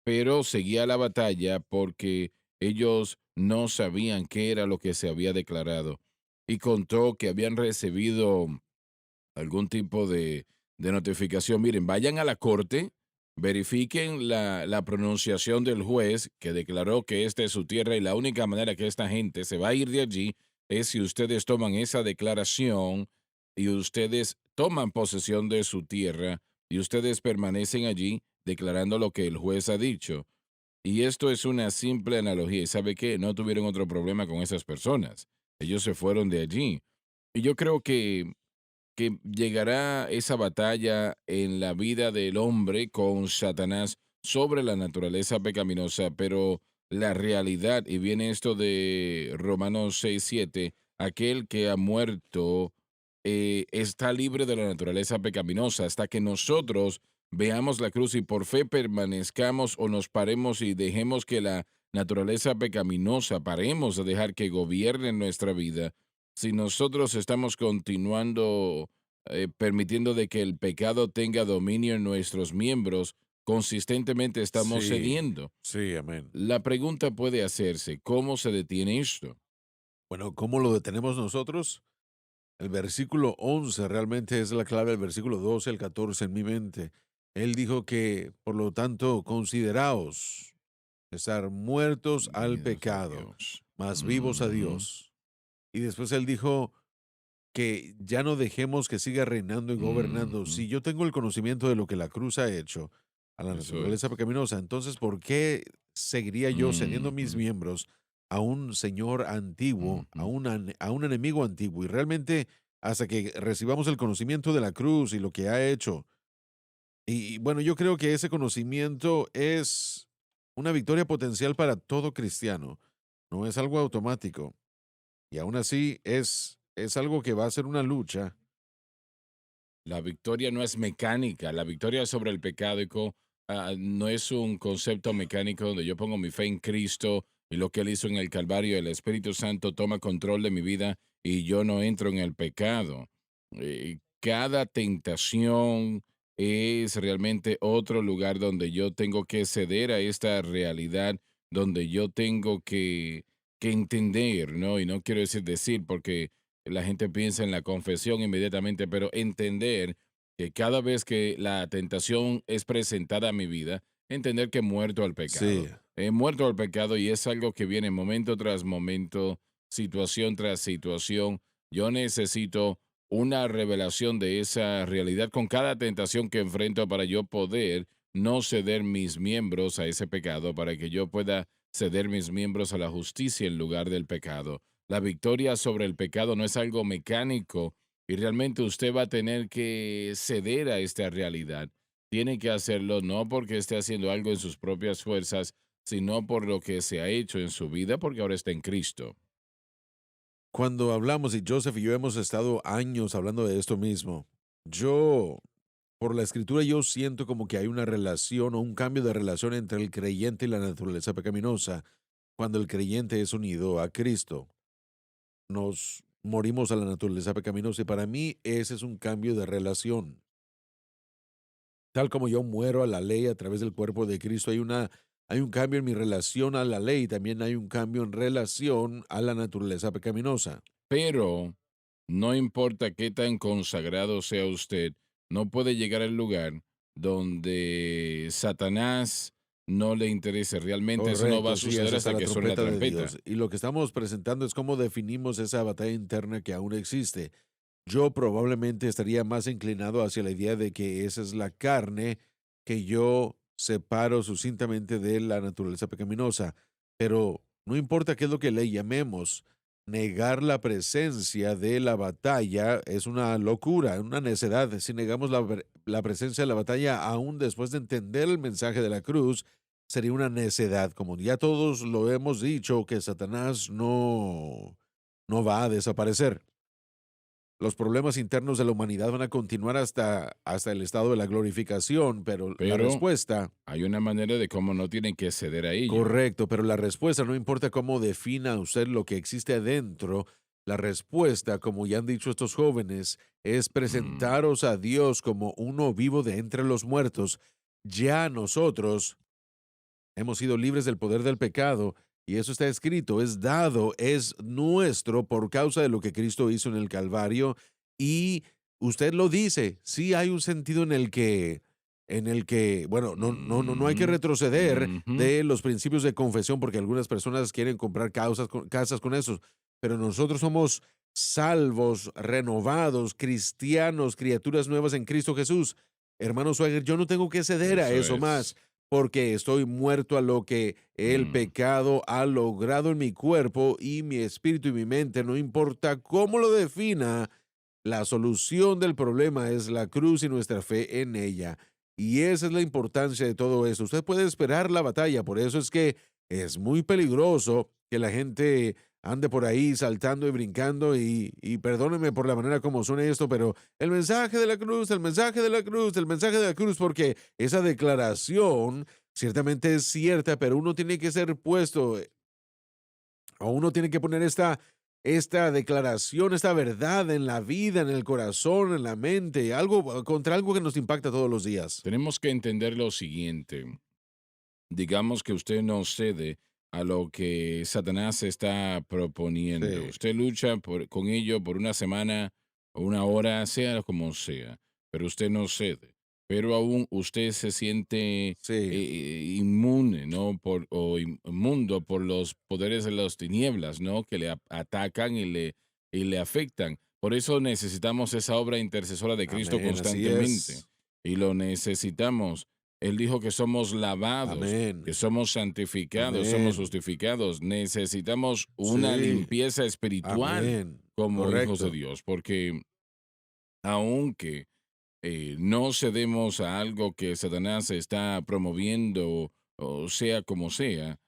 pero seguía la batalla porque ellos no sabían qué era lo que se había declarado. Y contó que habían recibido algún tipo de notificación, miren, vayan a la corte, verifiquen la pronunciación del juez que declaró que esta es su tierra y la única manera que esta gente se va a ir de allí es si ustedes toman esa declaración y ustedes toman posesión de su tierra y ustedes permanecen allí declarando lo que el juez ha dicho. Y esto es una simple analogía. ¿Y sabe qué? No tuvieron otro problema con esas personas. Ellos se fueron de allí. Y yo creo que llegará esa batalla en la vida del hombre con Satanás sobre la naturaleza pecaminosa, pero la realidad, y viene esto de Romanos 6:7, aquel que ha muerto está libre de la naturaleza pecaminosa hasta que nosotros veamos la cruz y por fe permanezcamos o nos paremos y dejemos que la naturaleza pecaminosa, paremos de dejar que gobierne nuestra vida. Si nosotros estamos continuando permitiendo de que el pecado tenga dominio en nuestros miembros, consistentemente estamos Sí, cediendo. sí, amén. La pregunta puede hacerse, ¿cómo se detiene esto? Bueno, ¿cómo lo detenemos nosotros? El versículo 11 realmente es la clave, el versículo 12, el 14 en mi mente. Él dijo que, por lo tanto, consideraos estar muertos al Unidos a pecado, Dios. mas vivos a Ujú, Dios. Y después él dijo que ya no dejemos que siga reinando y gobernando. ujú. Si yo tengo el conocimiento de lo que la cruz ha hecho a la Eso naturaleza es. pecaminosa, entonces ¿por qué seguiría yo cediendo mis Ujú, miembros a un señor antiguo, ujú. a un enemigo antiguo? Y realmente hasta que recibamos el conocimiento de la cruz y lo que ha hecho. Y bueno, yo creo que ese conocimiento es una victoria potencial para todo cristiano. No es algo automático. Y aún así es algo que va a ser una lucha. La victoria no es mecánica, la victoria sobre el pecado no es un concepto mecánico donde yo pongo mi fe en Cristo y lo que Él hizo en el Calvario, el Espíritu Santo toma control de mi vida y yo no entro en el pecado. Cada tentación, es realmente otro lugar donde yo tengo que ceder a esta realidad, donde yo tengo que entender, ¿no? Y no quiero decir, porque la gente piensa en la confesión inmediatamente, pero entender que cada vez que la tentación es presentada a mi vida, entender que he muerto al Sí. pecado. He muerto al pecado y es algo que viene momento tras momento, situación tras situación. Yo necesito una revelación de esa realidad con cada tentación que enfrento para yo poder no ceder mis miembros a ese pecado, para que yo pueda ceder mis miembros a la justicia en lugar del pecado. La victoria sobre el pecado no es algo mecánico y realmente usted va a tener que ceder a esta realidad. Tiene que hacerlo no porque esté haciendo algo en sus propias fuerzas, sino por lo que se ha hecho en su vida, porque ahora está en Cristo. Cuando hablamos, y Joseph y yo hemos estado años hablando de esto mismo, yo, por la escritura, yo siento como que hay una relación o un cambio de relación entre el creyente y la naturaleza pecaminosa cuando el creyente es unido a Cristo. Nos morimos a la naturaleza pecaminosa y para mí ese es un cambio de relación. Tal como yo muero a la ley a través del cuerpo de Cristo, hay un cambio en mi relación a la ley, también hay un cambio en relación a la naturaleza pecaminosa. Pero no importa qué tan consagrado sea usted, no puede llegar al lugar donde Satanás no le interese. Realmente eso no va a Correcto, sí, es suceder hasta hasta la que suene la trompeta de trompeta. Dios. Y lo que estamos presentando es cómo definimos esa batalla interna que aún existe. Yo probablemente estaría más inclinado hacia la idea de que esa es la carne que yo separo sucintamente de la naturaleza pecaminosa. Pero no importa qué es lo que le llamemos, negar la presencia de la batalla es una locura, una necedad. Si negamos la presencia de la batalla aún después de entender el mensaje de la cruz, sería una necedad. Como ya todos lo hemos dicho, que Satanás no va a desaparecer. Los problemas internos de la humanidad van a continuar hasta el estado de la glorificación, pero la Pero respuesta, hay una manera de cómo no tienen que ceder a ello. correcto, pero la respuesta, no importa cómo defina usted lo que existe adentro, la respuesta, como ya han dicho estos jóvenes, es Mm, presentaros a Dios como uno vivo de entre los muertos. Ya nosotros hemos sido libres del poder del pecado y eso está escrito, es dado, es nuestro por causa de lo que Cristo hizo en el Calvario y usted lo dice, sí hay un sentido en el que, bueno, no hay que ujú, retroceder ujú. de los principios de confesión porque algunas personas quieren comprar casas con eso, pero nosotros somos salvos, renovados, cristianos, criaturas nuevas en Cristo Jesús. Hermano Swagger, yo no tengo que ceder a Eso eso más es. porque estoy muerto a lo que el Mm. pecado ha logrado en mi cuerpo y mi espíritu y mi mente, no importa cómo lo defina, la solución del problema es la cruz y nuestra fe en ella. Y esa es la importancia de todo eso. Usted puede esperar la batalla, por eso es que es muy peligroso que la gente ande por ahí saltando y brincando y perdónenme por la manera como suena esto, pero el mensaje de la cruz, el mensaje de la cruz, el mensaje de la cruz, porque esa declaración ciertamente es cierta, pero uno tiene que ser puesto o uno tiene que poner esta declaración, esta verdad en la vida, en el corazón, en la mente, algo contra algo que nos impacta todos los días. Tenemos que entender lo siguiente. Digamos que usted no cede a lo que Satanás está proponiendo. Sí, Usted lucha con ello por una semana o una hora, sea como sea, pero usted no cede. Pero aún usted se siente sí, inmune, ¿no? Inmundo por los poderes de las tinieblas, ¿no? Que le atacan y le afectan. Por eso necesitamos esa obra intercesora de Cristo amén, así constantemente. es, Y lo necesitamos. Él dijo que somos lavados, que amén, somos santificados, somos amén, justificados. Necesitamos una sí, limpieza espiritual amén, como hijos de correcto, Dios, porque aunque no cedemos a algo que Satanás está promoviendo, o sea como sea,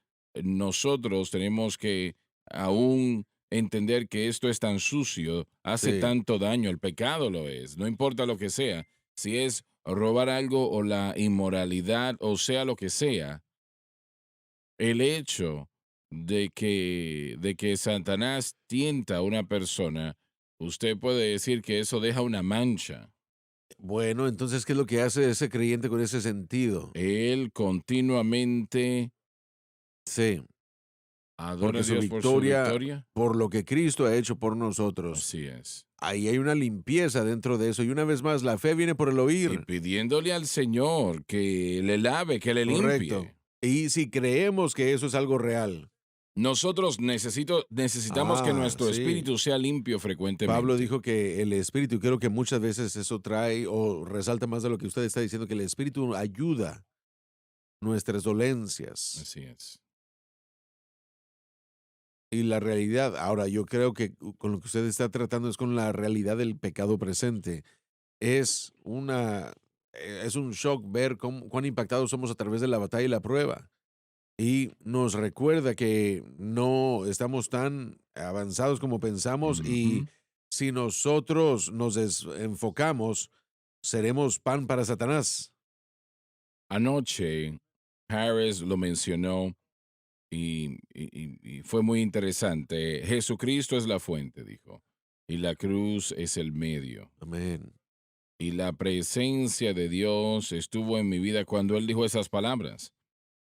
nosotros tenemos que aún entender que esto es tan sucio, hace sí, tanto daño, el pecado lo es, no importa lo que sea, si es robar algo o la inmoralidad o sea lo que sea, el hecho de que Satanás tienta a una persona, usted puede decir que eso deja una mancha. Bueno, entonces, ¿qué es lo que hace ese creyente con ese sentido? Él continuamente Sí, adora porque a su Dios por su victoria, victoria. por lo que Cristo ha hecho por nosotros, Así es. ahí hay una limpieza dentro de eso. Y una vez más, la fe viene por el Y oír, pidiéndole al Señor que le lave, que le correcto. limpie. Y si creemos que eso es algo real, Nosotros necesitamos que nuestro sí. espíritu sea limpio Pablo frecuentemente. dijo que el espíritu, y creo que muchas veces eso trae o resalta más de lo que usted está diciendo, que el espíritu ayuda nuestras dolencias. Así es. Y la realidad, ahora yo creo que con lo que usted está tratando es con la realidad del pecado presente. Es es un shock ver cuán impactados somos a través de la batalla y la prueba. Y nos recuerda que no estamos tan avanzados como pensamos y Ujú. si nosotros nos desenfocamos, seremos pan para Satanás. Anoche, Harris lo mencionó y fue muy interesante. Jesucristo es la fuente, dijo, y la cruz es el medio. Amén. Y la presencia de Dios estuvo en mi vida cuando Él dijo esas palabras,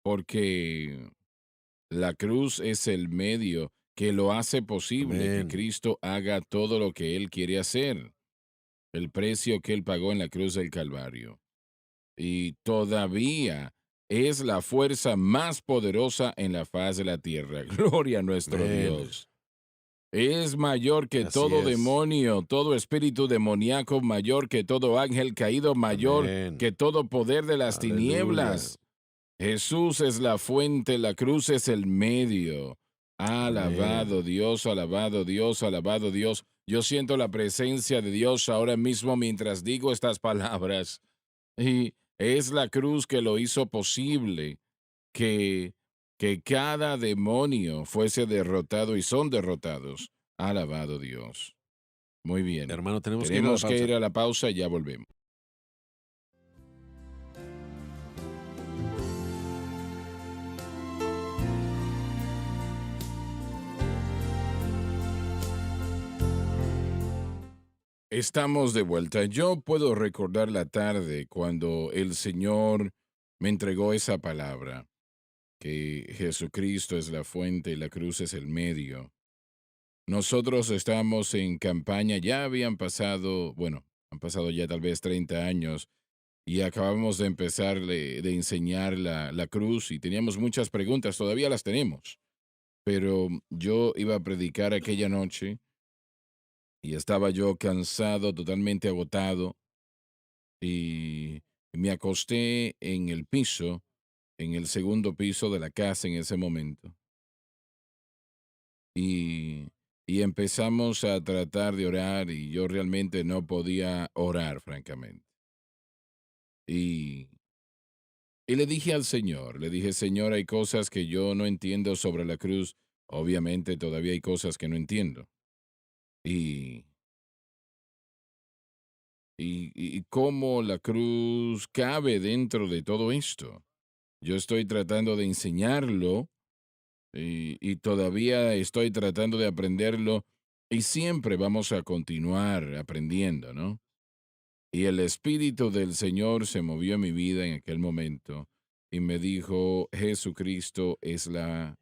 porque la cruz es el medio que lo hace posible que Amén. Cristo haga todo lo que Él quiere hacer, el precio que Él pagó en la cruz del Calvario. Y todavía es la fuerza más poderosa en la faz de la tierra. Gloria a nuestro Amén. Dios. Es mayor que Así todo es. demonio, todo espíritu demoníaco, mayor que todo ángel caído, mayor Amén. que todo poder de las Aleluya. tinieblas. Jesús es la fuente, la cruz es el medio. Alabado Amén. Dios, alabado Dios, alabado Dios. Yo siento la presencia de Dios ahora mismo mientras digo estas palabras. Y es la cruz que lo hizo posible que, que cada demonio fuese derrotado y son derrotados. Alabado Dios. Muy bien. Hermano, tenemos que ir a la Tenemos que pausa. ir a la pausa y ya volvemos. Estamos de vuelta. Yo puedo recordar la tarde cuando el Señor me entregó esa palabra, que Jesucristo es la fuente y la cruz es el medio. Nosotros estábamos en campaña, ya habían pasado, bueno, han pasado ya tal vez 30 años y acabamos de empezar de enseñar la cruz y teníamos muchas preguntas, todavía las tenemos, pero yo iba a predicar aquella noche y estaba yo cansado, totalmente agotado y me acosté en el piso, en el segundo piso de la casa en ese momento y, y empezamos a tratar de orar y yo realmente no podía orar, francamente. Y, y le dije al Señor, le dije, Señor, hay cosas que yo no entiendo sobre la cruz. Obviamente todavía hay cosas que no entiendo. Y, y cómo la cruz cabe dentro de todo esto. Yo estoy tratando de enseñarlo y todavía estoy tratando de aprenderlo y siempre vamos a continuar aprendiendo, ¿no? Y el Espíritu del Señor se movió en mi vida en aquel momento y me dijo, Jesucristo es la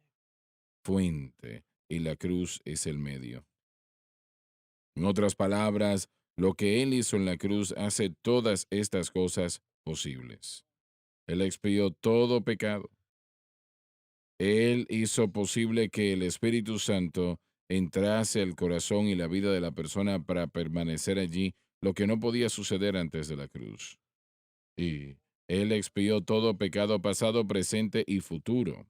fuente y la cruz es el medio. En otras palabras, lo que Él hizo en la cruz hace todas estas cosas posibles. Él expió todo pecado. Él hizo posible que el Espíritu Santo entrase al corazón y la vida de la persona para permanecer allí, lo que no podía suceder antes de la cruz. Y Él expió todo pecado pasado, presente y futuro.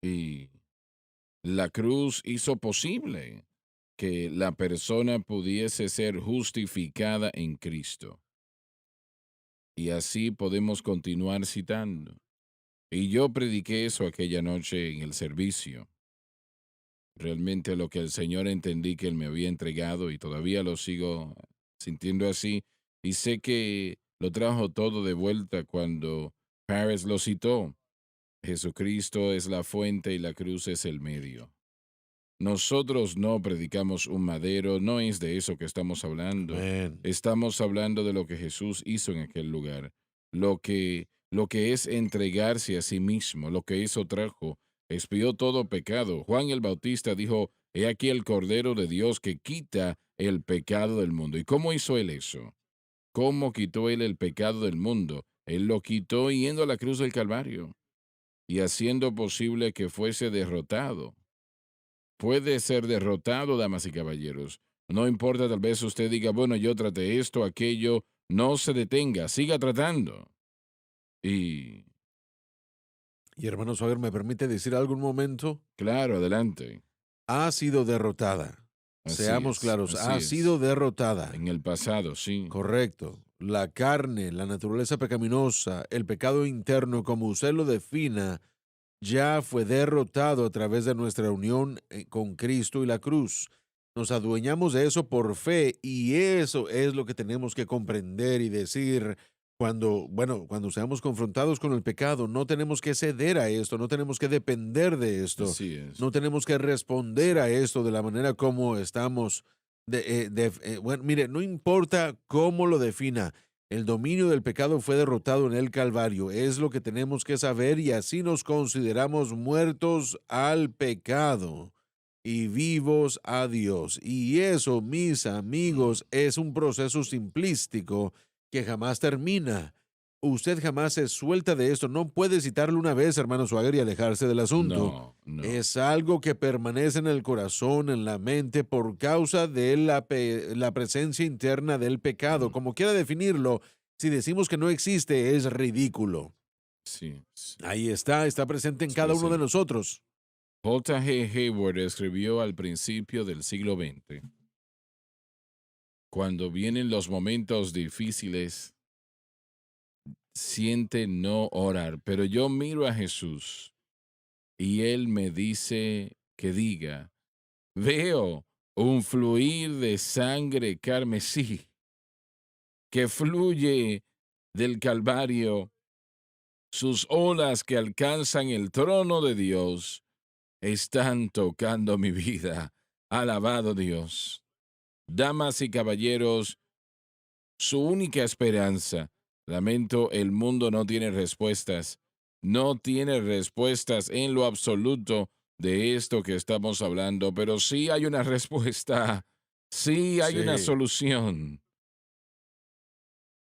Y la cruz hizo posible que la persona pudiese ser justificada en Cristo. Y así podemos continuar citando. Y yo prediqué eso aquella noche en el servicio. Realmente lo que el Señor entendí que Él me había entregado y todavía lo sigo sintiendo así. Y sé que lo trajo todo de vuelta cuando Paris lo citó. Jesucristo es la fuente y la cruz es el medio. Nosotros no predicamos un madero, no es de eso que estamos hablando. Amén. Estamos hablando de lo que Jesús hizo en aquel lugar, lo que es entregarse a sí mismo, lo que eso trajo, expió todo pecado. Juan el Bautista dijo, he aquí el Cordero de Dios que quita el pecado del mundo. ¿Y cómo hizo él eso? ¿Cómo quitó él el pecado del mundo? Él lo quitó yendo a la cruz del Calvario y haciendo posible que fuese derrotado. Puede ser derrotado, damas y caballeros. No importa, tal vez usted diga, bueno, yo traté esto, aquello, no se detenga, siga tratando. Y, Y hermano Swagger, ¿me permite decir algo un momento? claro, adelante. Ha sido derrotada. Así Seamos es, claros, ha así sido es. derrotada. En el pasado, sí. Correcto. La carne, la naturaleza pecaminosa, el pecado interno, como usted lo defina, ya fue derrotado a través de nuestra unión con Cristo y la cruz. Nos adueñamos de eso por fe y eso es lo que tenemos que comprender y decir cuando, bueno, cuando seamos confrontados con el pecado. No tenemos que ceder a esto, no tenemos que depender de esto, Así es. no tenemos que responder a esto de la manera como estamos. Bueno, mire, no importa cómo lo defina, el dominio del pecado fue derrotado en el Calvario. Es lo que tenemos que saber y así nos consideramos muertos al pecado y vivos a Dios. Y eso, mis amigos, es un proceso simplístico que jamás termina. Usted jamás se suelta de esto. No puede citarlo una vez, hermano Swagger, y alejarse del asunto. No, no. Es algo que permanece en el corazón, en la mente, por causa de la presencia interna del pecado. Mm, Como quiera definirlo, si decimos que no existe, es ridículo. sí, sí, Ahí está presente en es cada uno de presente. nosotros. J. G. Hayward escribió al principio del siglo XX, cuando vienen los momentos difíciles, siente no orar, pero yo miro a Jesús y Él me dice que diga, veo un fluir de sangre carmesí que fluye del Calvario, sus olas que alcanzan el trono de Dios están tocando mi vida. Alabado Dios. Damas y caballeros, su única esperanza. Lamento, el mundo no tiene respuestas. No tiene respuestas en lo absoluto de esto que estamos hablando, pero sí hay una respuesta. Sí hay una Sí, solución.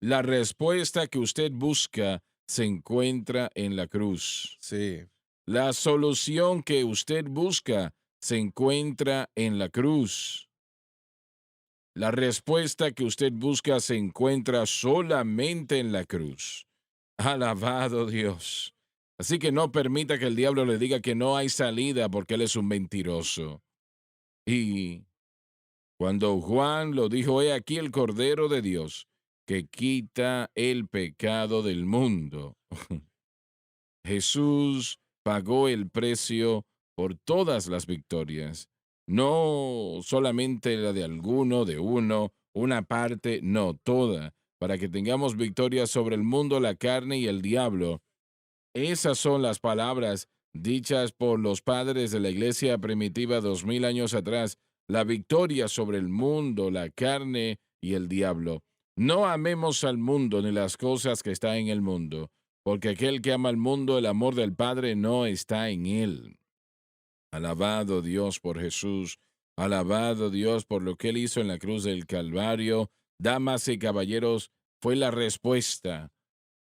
La respuesta que usted busca se encuentra en la cruz. sí, La solución que usted busca se encuentra en la cruz. La respuesta que usted busca se encuentra solamente en la cruz. Alabado Dios. Así que no permita que el diablo le diga que no hay salida porque él es un mentiroso. Y cuando Juan lo dijo, he aquí el Cordero de Dios que quita el pecado del mundo. Jesús pagó el precio por todas las victorias, no solamente la de alguno, de uno, una parte, no, toda, para que tengamos victoria sobre el mundo, la carne y el diablo. Esas son las palabras dichas por los padres de la iglesia primitiva 2000 años atrás, la victoria sobre el mundo, la carne y el diablo. No amemos al mundo ni las cosas que están en el mundo, porque aquel que ama al mundo, el amor del Padre no está en él. Alabado Dios por Jesús, alabado Dios por lo que él hizo en la cruz del Calvario. Damas y caballeros, fue la respuesta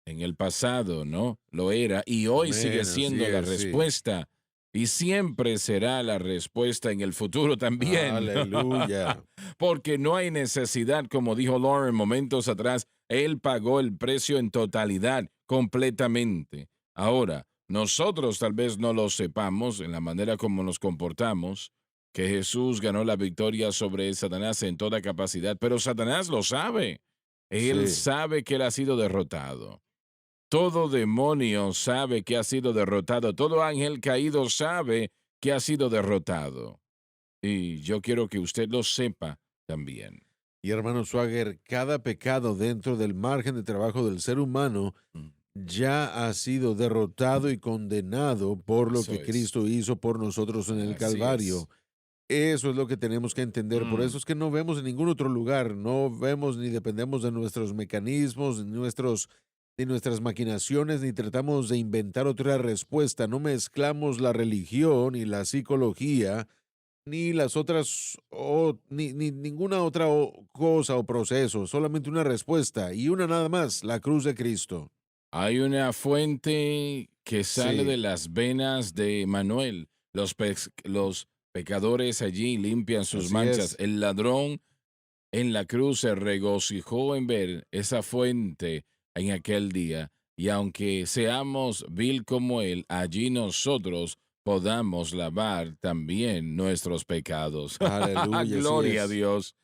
en el pasado, ¿no? Lo era y hoy sigue amén, así siendo la es, sí. respuesta y siempre será la respuesta en el futuro también. Aleluya. Porque no hay necesidad, como dijo Lauren momentos atrás, él pagó el precio en totalidad, completamente. Ahora, nosotros tal vez no lo sepamos en la manera como nos comportamos, que Jesús ganó la victoria sobre Satanás en toda capacidad, pero Satanás lo sabe. Él Sí, sabe que él ha sido derrotado. Todo demonio sabe que ha sido derrotado. Todo ángel caído sabe que ha sido derrotado. Y yo quiero que usted lo sepa también. y hermano Swagger, cada pecado dentro del margen de trabajo del ser humano Mm, ya ha sido derrotado y condenado por lo eso que es. Cristo hizo por nosotros en el Así es. Calvario. Eso es lo que tenemos que entender. Por eso Mm. es que no vemos en ningún otro lugar, no vemos ni dependemos de nuestros mecanismos, ni nuestras maquinaciones, ni tratamos de inventar otra respuesta. No mezclamos la religión y la psicología, ni las otras, ni ninguna otra cosa o proceso, solamente una respuesta y una nada más, la cruz de Cristo. Hay una fuente que sale de Sí, las venas de Manuel. Los pecadores allí limpian sus así manchas. es. El ladrón en la cruz se regocijó en ver esa fuente en aquel día. Y aunque seamos vil como él, allí nosotros podamos lavar también nuestros pecados. Aleluya, así Gloria a es. Dios.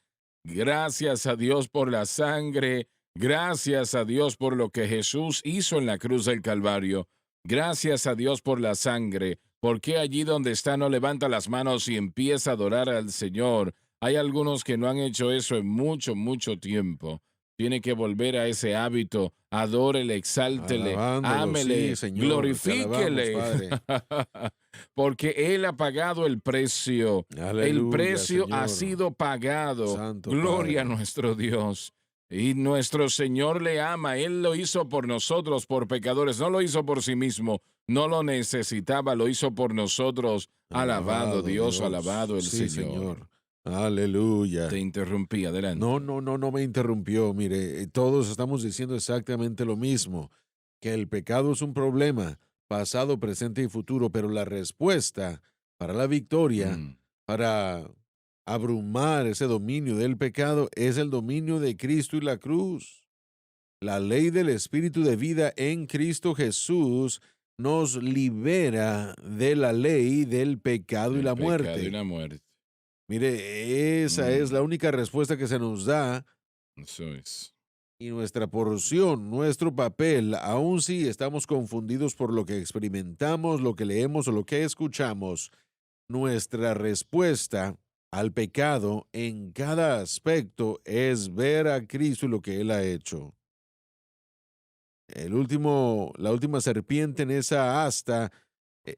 Gracias a Dios por la sangre. Gracias a Dios por lo que Jesús hizo en la cruz del Calvario. Gracias a Dios por la sangre. Porque allí donde está no levanta las manos y empieza a adorar al Señor? Hay algunos que no han hecho eso en mucho, mucho tiempo. Tiene que volver a ese hábito. Adórele, exáltele, Alabándolo, sí, ámele, Señor, te alabamos, glorifíquele. Padre. Porque Él ha pagado el precio. El Aleluya, precio ha Señor. sido pagado. Santo Gloria a Padre. nuestro Dios. Y nuestro Señor le ama. Él lo hizo por nosotros, por pecadores. No lo hizo por sí mismo. No lo necesitaba, lo hizo por nosotros. Alabado Alabado Dios, Dios. alabado el Sí, Señor. Señor. Aleluya. Te interrumpí, No, adelante. no, no, no me interrumpió. Mire, todos estamos diciendo exactamente lo mismo, que el pecado es un problema, pasado, presente y futuro, pero la respuesta para la victoria, Mm, para abrumar ese dominio del pecado, es el dominio de Cristo y la cruz. La ley del Espíritu de vida en Cristo Jesús nos libera de la ley del pecado y el la pecado y muerte. la muerte. Mire, esa es la Mm, única respuesta que se nos da eso es. y nuestra porción, nuestro papel, aun si estamos confundidos por lo que experimentamos, lo que leemos o lo que escuchamos, nuestra respuesta al pecado en cada aspecto es ver a Cristo y lo que Él ha hecho. La última serpiente en esa asta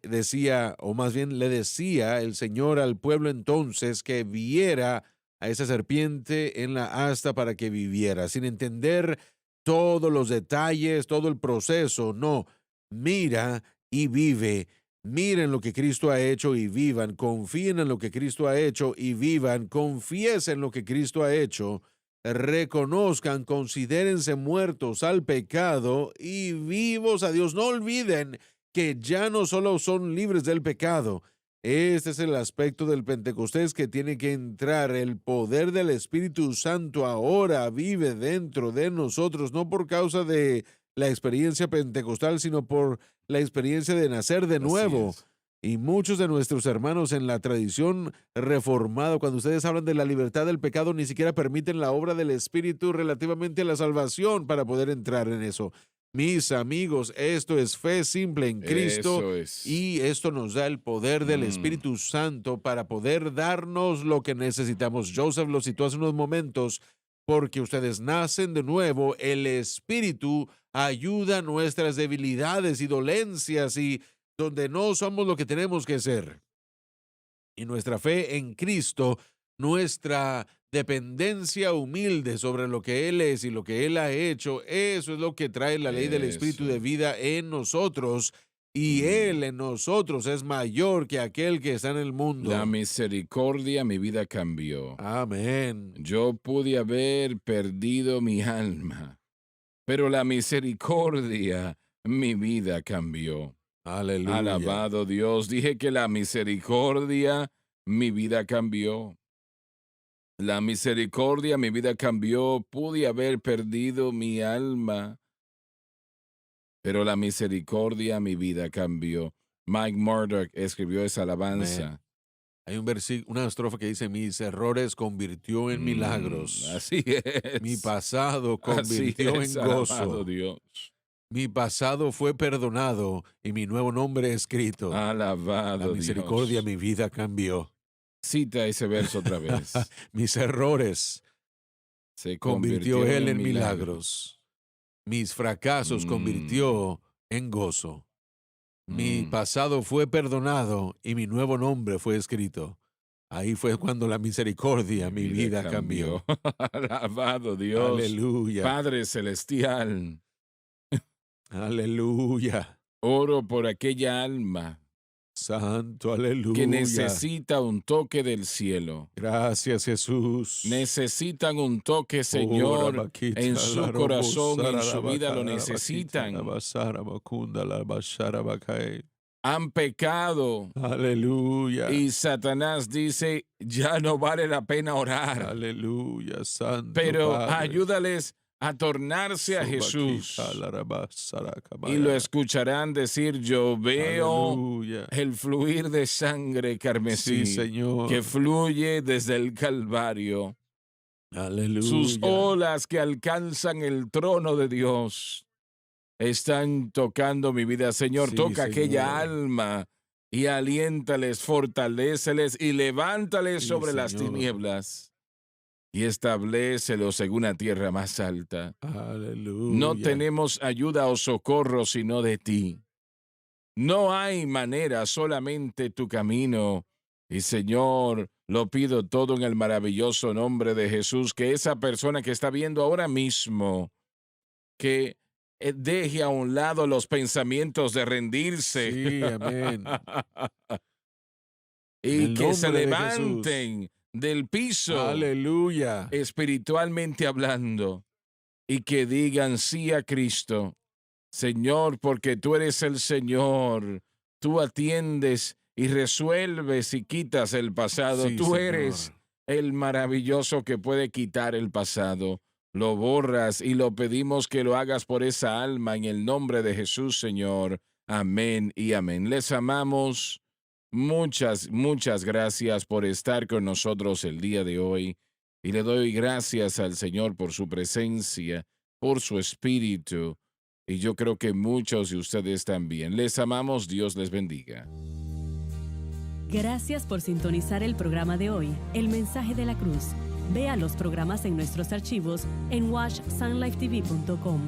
decía, o más bien le decía el Señor al pueblo entonces que viera a esa serpiente en la asta para que viviera, sin entender todos los detalles, todo el proceso. No, mira y vive. Miren lo que Cristo ha hecho y vivan. Confíen en lo que Cristo ha hecho y vivan. Confiesen lo que Cristo ha hecho. Reconozcan, considérense muertos al pecado y vivos a Dios. No olviden que ya no solo son libres del pecado. Este es el aspecto del Pentecostés que tiene que entrar. El poder del Espíritu Santo ahora vive dentro de nosotros, no por causa de la experiencia pentecostal, sino por la experiencia de nacer de Así nuevo. es. Y muchos de nuestros hermanos en la tradición reformada, cuando ustedes hablan de la libertad del pecado, ni siquiera permiten la obra del Espíritu relativamente a la salvación para poder entrar en eso. Mis amigos, esto es fe simple en Cristo Eso es. y esto nos da el poder del Mm, Espíritu Santo para poder darnos lo que necesitamos. Joseph lo citó hace unos momentos, porque ustedes nacen de nuevo, el Espíritu ayuda a nuestras debilidades y dolencias y donde no somos lo que tenemos que ser. Y nuestra fe en Cristo, nuestra dependencia humilde sobre lo que Él es y lo que Él ha hecho, eso es lo que trae la ley del Espíritu de eso. vida en nosotros. Y Él Mm. en nosotros es mayor que aquel que está en el La mundo. misericordia mi vida cambió. Amén. Yo pude haber perdido mi alma, pero la misericordia mi vida cambió. Aleluya. Alabado Dios, dije que la misericordia mi vida cambió. La misericordia mi vida cambió. Pude haber perdido mi alma, pero la misericordia mi vida cambió. Mike Murdock escribió esa Amén. alabanza. Hay un versículo, una estrofa que dice, mis errores convirtió en milagros. Así Mi es, pasado así convirtió es, en alabado gozo. Dios. Mi pasado fue perdonado y mi nuevo nombre escrito. La Alabado misericordia Dios. mi vida cambió. Cita ese verso otra vez. Mis errores Se convirtió convirtieron él en en milagros. milagros. Mis fracasos Mm, convirtió en gozo. Mi mm. pasado fue perdonado y mi nuevo nombre fue escrito. Ahí fue cuando la misericordia, mi vida cambió. Alabado Dios. Aleluya. Padre celestial, Aleluya. oro por aquella alma Santo, aleluya. que necesita un toque del cielo. Gracias, Jesús. Necesitan un toque, Señor, en su corazón, en su vida lo necesitan. Han pecado Aleluya. y Satanás dice, ya no vale la pena orar. Aleluya, Santo Pero Padre. ayúdales a tornarse a Jesús. Y lo escucharán decir, yo veo Aleluya. el fluir de sangre carmesí Sí, Señor. que fluye desde el Calvario. Aleluya. Sus olas que alcanzan el trono de Dios están tocando mi vida. Señor, Sí, toca aquella Señor. alma y aliéntales, fortaléceles y levántales Sí, sobre las Señor. tinieblas y establécelos en una tierra más alta. Aleluya. No tenemos ayuda o socorro sino de ti. No hay manera, solamente tu camino. Y Señor, lo pido todo en el maravilloso nombre de Jesús, que esa persona que está viendo ahora mismo, que deje a un lado los pensamientos de rendirse. Sí, amén. En Y el que se nombre de levanten del piso Aleluya. espiritualmente hablando y que digan sí a Cristo. Señor, porque tú eres el Señor, tú atiendes y resuelves y quitas el pasado. Sí, Tú Señor. eres el maravilloso que puede quitar el pasado. Lo borras y lo pedimos que lo hagas por esa alma en el nombre de Jesús, Señor. Amén y amén. Les amamos. Muchas, muchas gracias por estar con nosotros el día de hoy. Y le doy gracias al Señor por su presencia, por su espíritu. Y yo creo que muchos de ustedes también. Les amamos. Dios les bendiga. Gracias por sintonizar el programa de hoy, El Mensaje de la Cruz. Vea los programas en nuestros archivos en watchsunlifetv.com.